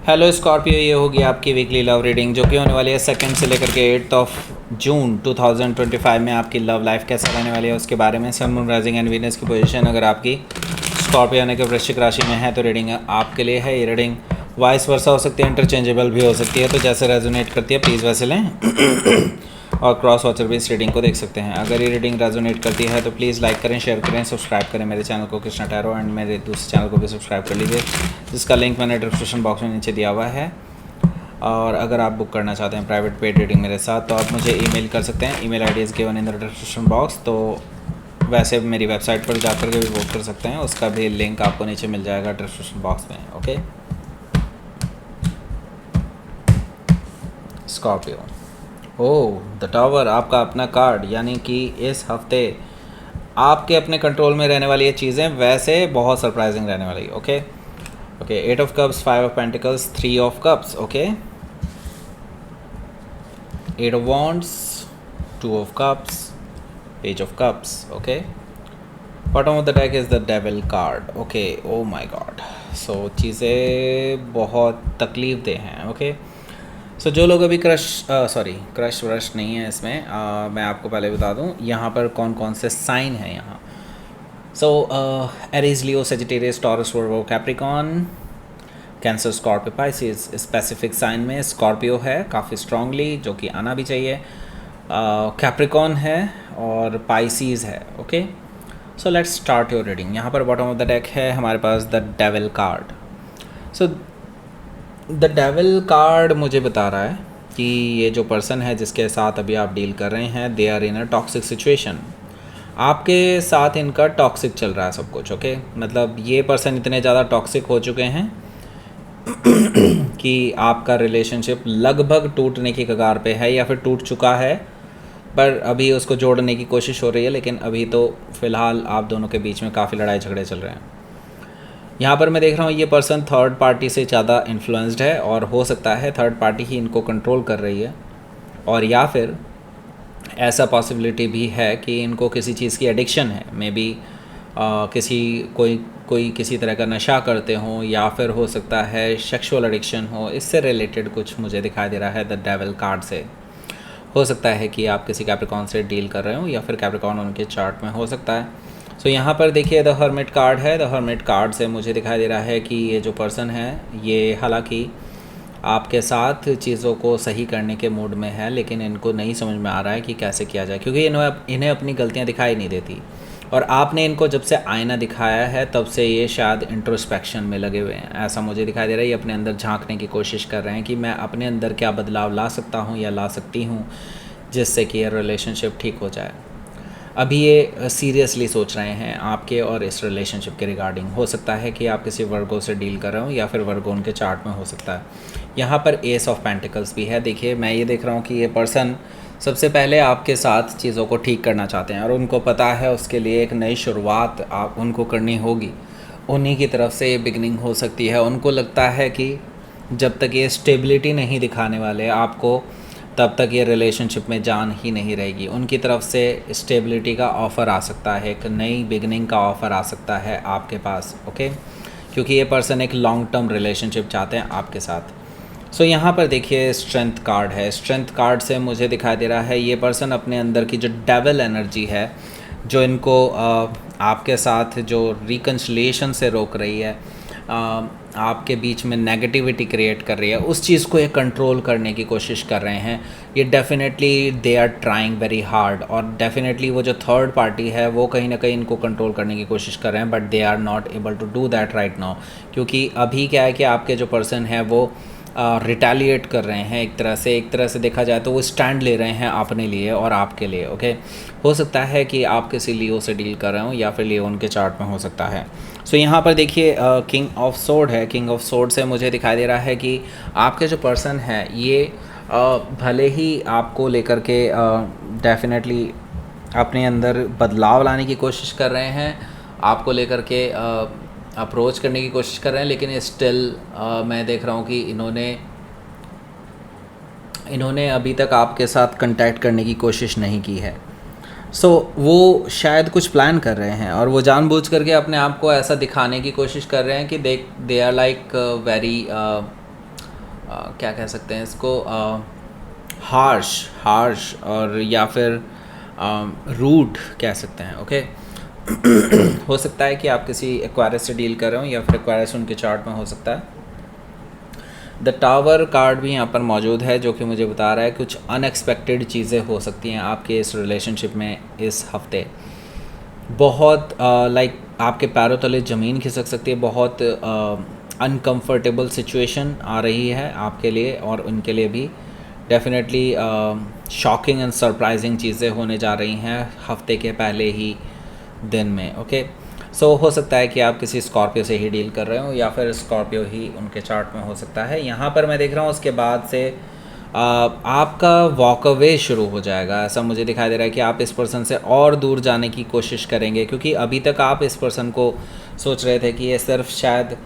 Hello Scorpio, ये होगी आपकी वीकली लव रीडिंग जो कि होने वाली है 2 से लेकर के 8 जून 2025 में। आपकी लव लाइफ कैसा रहने वाली है उसके बारे में। सन, मून, राइजिंग एंड वीनस की पोजीशन अगर आपकी स्कॉर्पियो यानी कि वृश्चिक राशि में है तो रीडिंग आपके लिए है। ये रीडिंग वाइस वर्सा हो सकती है, इंटरचेंजेबल भी हो सकती है, तो जैसे रेजोनेट करती है प्लीज़ वैसे लें और क्रॉस वॉचर भी इस रीडिंग को देख सकते हैं। अगर ये रीडिंग रेजोनेट करती है तो प्लीज़ लाइक करें, शेयर करें, सब्सक्राइब करें मेरे चैनल को कृष्णा टैरो, एंड मेरे दूसरे चैनल को भी सब्सक्राइब कर लीजिए जिसका लिंक मैंने डिस्क्रिप्शन बॉक्स में नीचे दिया हुआ है। और अगर आप बुक करना चाहते हैं प्राइवेट पेड रीडिंग मेरे साथ तो आप मुझे ईमेल कर सकते हैं। Email ID is given in the description box. तो वैसे मेरी वेबसाइट पर जाकर के भी बुक कर सकते हैं, उसका भी लिंक आपको नीचे मिल जाएगा डिस्क्रिप्शन बॉक्स में। Okay, Scorpio. Oh, the tower, आपका अपना कार्ड, यानी कि इस हफ्ते आपके अपने कंट्रोल में रहने वाली ये चीज़ें वैसे बहुत सरप्राइजिंग रहने वाली। Okay okay, 8 of cups, 5 of pentacles, 3 of cups, okay, 8 of wands, 2 of cups, page of cups, okay. Bottom of the deck is the devil card. Okay, oh my God, so चीज़ें बहुत तकलीफ दे हैं। Okay, सो जो लोग अभी crush व्रश नहीं है इसमें, मैं आपको पहले बता दूं यहाँ पर कौन कौन से साइन हैं यहाँ। So Aries, Leo, Sagittarius, Taurus, Virgo, Capricorn, Cancer, Scorpio, Pisces. Specific sign में स्कॉर्पियो है काफ़ी स्ट्रांगली, जो कि आना भी चाहिए। कैप्रिकॉन है और पाइसिस है। Okay, so let's start your reading. यहाँ पर बॉटम ऑफ द डेक है हमारे पास the devil card. So the devil card मुझे बता रहा है कि ये जो पर्सन है जिसके साथ अभी आप डील कर रहे हैं, they are in a toxic situation. आपके साथ इनका टॉक्सिक चल रहा है सब कुछ। ओके, मतलब ये पर्सन इतने ज़्यादा टॉक्सिक हो चुके हैं कि आपका रिलेशनशिप लगभग टूटने की कगार पे है या फिर टूट चुका है, पर अभी उसको जोड़ने की कोशिश हो रही है। लेकिन अभी तो फ़िलहाल आप दोनों के बीच में काफ़ी लड़ाई झगड़े चल रहे हैं। यहाँ पर मैं देख रहा हूँ ये पर्सन थर्ड पार्टी से ज़्यादा इन्फ्लुएंस्ड है और हो सकता है थर्ड पार्टी ही इनको कंट्रोल कर रही है, और या फिर ऐसा पॉसिबिलिटी भी है कि इनको किसी चीज़ की एडिक्शन है। मे बी कोई किसी तरह का नशा करते हों, या फिर हो सकता है सेक्सुअल एडिक्शन हो। इससे रिलेटेड कुछ मुझे दिखाई दे रहा है द डेविल कार्ड से। हो सकता है कि आप किसी कैप्रिकॉन से डील कर रहे हो या फिर कैप्रिकॉन उनके चार्ट में हो सकता है। सो यहाँ पर देखिए द हर्मिट कार्ड है। द हर्मिट कार्ड से मुझे दिखाई दे रहा है कि ये जो पर्सन है ये हालांकि आपके साथ चीज़ों को सही करने के मूड में है, लेकिन इनको नहीं समझ में आ रहा है कि कैसे किया जाए, क्योंकि इन्हें अपनी गलतियाँ दिखाई नहीं देती। और आपने इनको जब से आईना दिखाया है तब से ये शायद इंट्रोस्पेक्शन में लगे हुए हैं, ऐसा मुझे दिखाई दे रहा है। ये अपने अंदर झांकने की कोशिश कर रहे हैं कि मैं अपने अंदर क्या बदलाव ला सकता हूँ या ला सकती हूँ जिससे कि ये रिलेशनशिप ठीक हो जाए। अभी ये सीरियसली सोच रहे हैं आपके और इस रिलेशनशिप के रिगार्डिंग। हो सकता है कि आप किसी वर्गो से डील कर रहे हो या फिर वर्गो उनके चार्ट में हो सकता है। यहाँ पर एस ऑफ पेंटिकल्स भी है। देखिए मैं ये देख रहा हूँ कि ये पर्सन सबसे पहले आपके साथ चीज़ों को ठीक करना चाहते हैं और उनको पता है उसके लिए एक नई शुरुआत आप उनको करनी होगी। उन्हीं की तरफ से ये बिगनिंग हो सकती है। उनको लगता है कि जब तक ये स्टेबिलिटी नहीं दिखाने वाले आपको, तब तक ये रिलेशनशिप में जान ही नहीं रहेगी। उनकी तरफ से स्टेबिलिटी का ऑफ़र आ सकता है, एक नई बिगनिंग का ऑफ़र आ सकता है आपके पास। ओके, क्योंकि ये पर्सन एक लॉन्ग टर्म रिलेशनशिप चाहते हैं आपके साथ। सो यहाँ पर देखिए स्ट्रेंथ कार्ड है। स्ट्रेंथ कार्ड से मुझे दिखाई दे रहा है ये पर्सन अपने अंदर की जो डेविल एनर्जी है, जो इनको आपके साथ जो रिकन्सिलिएशन से रोक रही है, आपके बीच में नेगेटिविटी क्रिएट कर रही है, उस चीज़ को ये कंट्रोल करने की कोशिश कर रहे हैं। ये definitely they are trying very hard, और डेफिनेटली वो जो थर्ड पार्टी है वो कहीं ना कहीं इनको कंट्रोल करने की कोशिश कर रहे हैं, but they are not able to do that right now. क्योंकि अभी क्या है कि आपके जो पर्सन है वो रिटेलिएट कर रहे हैं। एक तरह से देखा जाए तो वो स्टैंड ले रहे हैं अपने लिए और आपके लिए। ओके, हो सकता है कि आप किसी लियो से डील कर रहे हो या फिर लियो उनके चार्ट में हो सकता है। सो यहाँ पर देखिए किंग ऑफ सोर्ड है। किंग ऑफ सोर्ड से मुझे दिखाई दे रहा है कि आपके जो पर्सन है ये भले ही आपको लेकर के डेफिनेटली अपने अंदर बदलाव लाने की कोशिश कर रहे हैं, आपको लेकर के अप्रोच करने की कोशिश कर रहे हैं, लेकिन स्टिल मैं देख रहा हूँ कि इन्होंने अभी तक आपके साथ कांटेक्ट करने की कोशिश नहीं की है। सो वो शायद कुछ प्लान कर रहे हैं और वो जानबूझ करके अपने आप को ऐसा दिखाने की कोशिश कर रहे हैं कि दे आर लाइक वेरी क्या कह सकते हैं इसको, हार्श हार्श और या फिर रूड कह सकते हैं। ओके हो सकता है कि आप किसी एक्वायरस से डील कर रहे हो या फिर एक्वायरस उनके चार्ट में हो सकता है। द टावर कार्ड भी यहाँ पर मौजूद है जो कि मुझे बता रहा है कुछ अनएक्सपेक्टेड चीज़ें हो सकती हैं आपके इस रिलेशनशिप में इस हफ्ते। बहुत लाइक आपके पैरों तले ज़मीन खिसक सकती है, बहुत अनकम्फर्टेबल सिचुएशन आ रही है आपके लिए और उनके लिए भी। डेफिनेटली शॉकिंग एंड सरप्राइजिंग चीज़ें होने जा रही हैं हफ्ते के पहले ही दिन में। ओके सो हो सकता है कि आप किसी स्कॉर्पियो से ही डील कर रहे हो या फिर स्कॉर्पियो ही उनके चार्ट में हो सकता है। यहाँ पर मैं देख रहा हूँ उसके बाद से आपका वॉक अवे शुरू हो जाएगा। ऐसा मुझे दिखाई दे रहा है कि आप इस पर्सन से और दूर जाने की कोशिश करेंगे, क्योंकि अभी तक आप इस पर्सन को सोच रहे थे कि ये सिर्फ शायद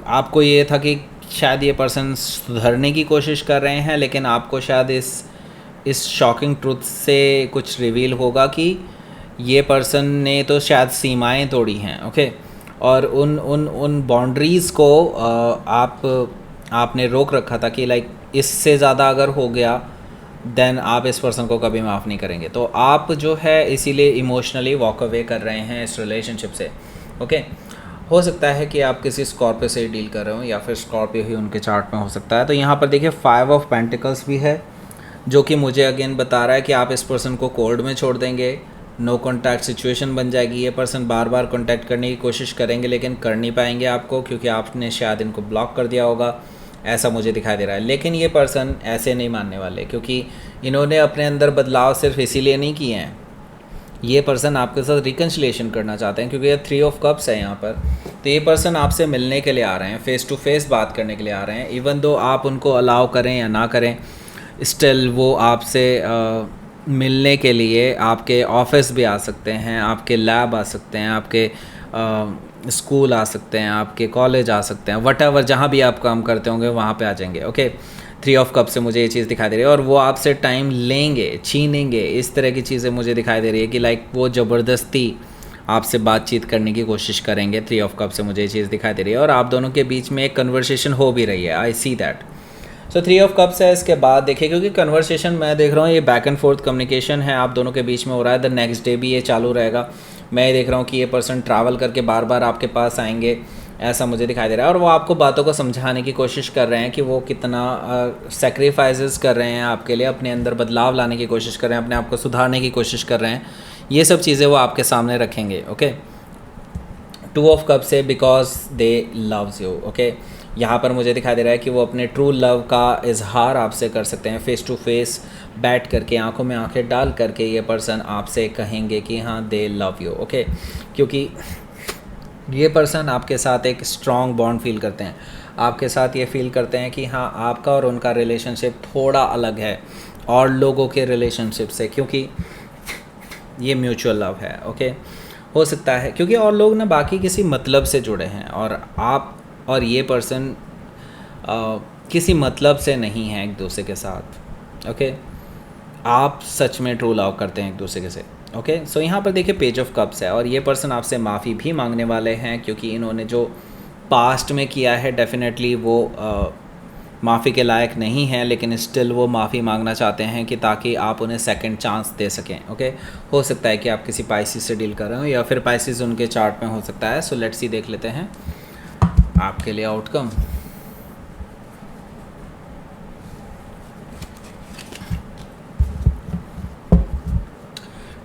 आपको ये था कि शायद ये पर्सन सुधरने की कोशिश कर रहे हैं, लेकिन आपको शायद इस शॉकिंग ट्रुथ से कुछ रिवील होगा कि ये पर्सन ने तो शायद सीमाएं तोड़ी हैं। ओके और उन बाउंड्रीज़ को आपने रोक रखा था कि लाइक इससे ज़्यादा अगर हो गया देन आप इस पर्सन को कभी माफ़ नहीं करेंगे। तो आप जो है इसीलिए इमोशनली वॉक अवे कर रहे हैं इस रिलेशनशिप से। ओके हो सकता है कि आप किसी स्कॉर्पियो से डील कर रहे हो या फिर स्कॉर्पियो ही उनके चार्ट में हो सकता है। तो यहाँ पर देखिए 5 ऑफ पेंटिकल्स भी है जो कि मुझे अगेन बता रहा है कि आप इस पर्सन को कोल्ड में छोड़ देंगे, नो कॉन्टैक्ट सिचुएशन बन जाएगी। ये पर्सन बार बार कॉन्टैक्ट करने की कोशिश करेंगे लेकिन कर नहीं पाएंगे आपको, क्योंकि आपने शायद इनको ब्लॉक कर दिया होगा, ऐसा मुझे दिखाई दे रहा है। लेकिन ये पर्सन ऐसे नहीं मानने वाले, क्योंकि इन्होंने अपने अंदर बदलाव सिर्फ इसीलिए नहीं किए हैं। ये पर्सन आपके साथ रिकन्सिलिएशन करना चाहते हैं, क्योंकि ये 3 ऑफ कप्स है यहाँ पर। तो ये पर्सन आपसे मिलने के लिए आ रहे हैं, फेस टू फेस बात करने के लिए आ रहे हैं। इवन दो आप उनको अलाउ करें या ना करें, स्टिल वो आपसे मिलने के लिए आपके ऑफिस भी आ सकते हैं, आपके लैब आ सकते हैं, आपके स्कूल आ सकते हैं, आपके कॉलेज आ सकते हैं, वटएवर जहाँ भी आप काम करते होंगे वहाँ पे आ जाएंगे। ओके 3 ऑफ कप से मुझे ये चीज़ दिखाई दे रही है और वो आपसे टाइम लेंगे, छीनेंगे, इस तरह की चीज़ें मुझे दिखाई दे रही है कि लाइक वो ज़बरदस्ती आपसे बातचीत करने की कोशिश करेंगे। 3 ऑफ कप से मुझे ये चीज़ दिखाई दे रही है और आप दोनों के बीच में एक कन्वर्सेशन हो भी रही है। I see that. So 3 of cups है। इसके बाद देखिए, क्योंकि कन्वर्सेशन मैं देख रहा हूँ ये बैक एंड फोर्थ कम्युनिकेशन है आप दोनों के बीच में हो रहा है। द नेक्स्ट डे भी ये चालू रहेगा। मैं देख रहा हूँ कि ये पर्सन ट्रैवल करके बार बार आपके पास आएंगे, ऐसा मुझे दिखाई दे रहा है। और वो आपको बातों को समझाने की कोशिश कर रहे हैं कि वो कितना सेक्रीफाइसेस कर रहे हैं आपके लिए, अपने अंदर बदलाव लाने की कोशिश कर रहे हैं, अपने आप को सुधारने की कोशिश कर रहे हैं। ये सब चीज़ें वो आपके सामने रखेंगे। ओके 2 ऑफ कप से because they loves you. Okay यहाँ पर मुझे दिखाई दे रहा है कि वो अपने ट्रू लव का इजहार आपसे कर सकते हैं, फेस टू फेस बैठ करके, आंखों में आंखें डाल करके ये पर्सन आपसे कहेंगे कि हाँ दे लव यू। ओके क्योंकि ये पर्सन आपके साथ एक स्ट्रॉन्ग बॉन्ड फील करते हैं, आपके साथ ये फील करते हैं कि हाँ आपका और उनका रिलेशनशिप थोड़ा अलग है और लोगों के रिलेशनशिप से, क्योंकि ये म्यूचुअल लव है। ओके हो सकता है क्योंकि और लोग ना बाकी किसी मतलब से जुड़े हैं और आप और ये पर्सन किसी मतलब से नहीं है एक दूसरे के साथ। ओके आप सच में ट्रू लव करते हैं एक दूसरे के से। ओके सो यहाँ पर देखिए पेज ऑफ कप्स है और ये पर्सन आपसे माफ़ी भी मांगने वाले हैं, क्योंकि इन्होंने जो पास्ट में किया है डेफिनेटली वो माफ़ी के लायक नहीं है, लेकिन स्टिल वो माफ़ी मांगना चाहते हैं कि ताकि आप उन्हें सेकंड चांस दे सकें। ओके हो सकता है कि आप किसी पाइसिस से डील कर रहे हो या फिर पाइसिस उनके चार्ट में हो सकता है। सो लेट्स सी, देख लेते हैं आपके लिए आउटकम।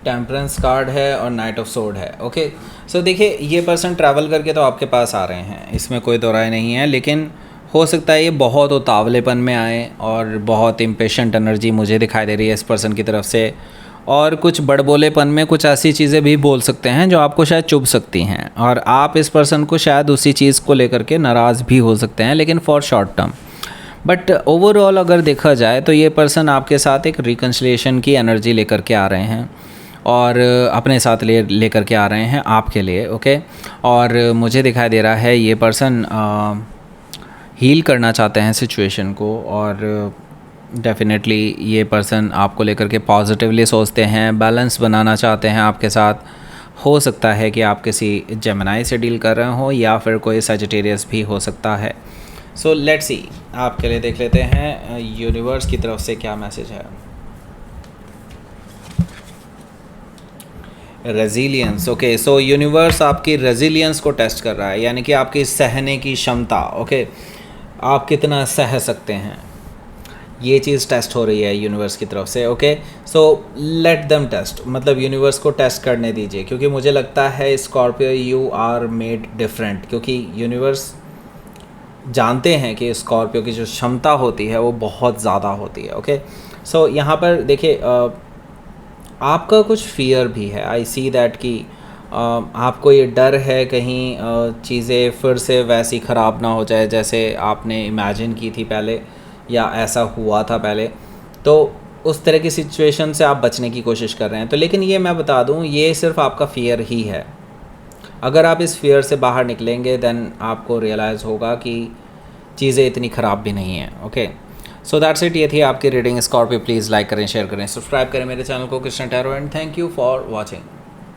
टेम्परेंस कार्ड है और नाइट ऑफ सोर्ड है। ओके सो देखिए ये पर्सन ट्रैवल करके तो आपके पास आ रहे हैं, इसमें कोई दो राय नहीं है, लेकिन हो सकता है ये बहुत उतावलेपन में आए और बहुत इम्पेशेंट एनर्जी मुझे दिखाई दे रही है इस पर्सन की तरफ से, और कुछ बड़बोलेपन में कुछ ऐसी चीज़ें भी बोल सकते हैं जो आपको शायद चुभ सकती हैं और आप इस पर्सन को शायद उसी चीज़ को लेकर के नाराज़ भी हो सकते हैं, लेकिन for short term. But overall अगर देखा जाए तो ये पर्सन आपके साथ एक रिकन्सिलिएशन की एनर्जी लेकर के आ रहे हैं और अपने साथ लेकर के आ रहे हैं आपके लिए। ओके और मुझे दिखाई दे रहा है ये पर्सन हील करना चाहते हैं सिचुएशन को और डेफिनेटली ये पर्सन आपको लेकर के पॉजिटिवली सोचते हैं, बैलेंस बनाना चाहते हैं आपके साथ। हो सकता है कि आप किसी जेमिनी से डील कर रहे हो या फिर कोई सजिटेरियस भी हो सकता है। सो लेट्स सी, आपके लिए देख लेते हैं यूनिवर्स की तरफ से क्या मैसेज है। रेजिलियंस, ओके, सो यूनिवर्स आपकी रेजिलियंस को टेस्ट कर रहा है, यानी कि आपकी सहने की क्षमता, ओके, आप कितना सह सकते हैं, ये चीज़ टेस्ट हो रही है यूनिवर्स की तरफ से। Okay, so let them test, मतलब यूनिवर्स को टेस्ट करने दीजिए, क्योंकि मुझे लगता है Scorpio you are made different, क्योंकि यूनिवर्स जानते हैं कि स्कॉर्पियो की जो क्षमता होती है वो बहुत ज़्यादा होती है। ओके, सो यहाँ पर देखिए आपका कुछ फियर भी है, आई सी दैट कि आपको ये डर है कहीं चीज़ें फिर से वैसी ख़राब ना हो जाए जैसे आपने इमेजिन की थी पहले या ऐसा हुआ था पहले, तो उस तरह की सिचुएशन से आप बचने की कोशिश कर रहे हैं। तो लेकिन ये मैं बता दूं, ये सिर्फ आपका फियर ही है। अगर आप इस फियर से बाहर निकलेंगे देन आपको रियलाइज़ होगा कि चीज़ें इतनी ख़राब भी नहीं हैं। ओके, सो दैट्स इट, ये थी आपकी रीडिंग स्कॉर्पियो। प्लीज़ लाइक करें, शेयर करें, सब्सक्राइब करें मेरे चैनल को Krishna tarot, and thank you for watching.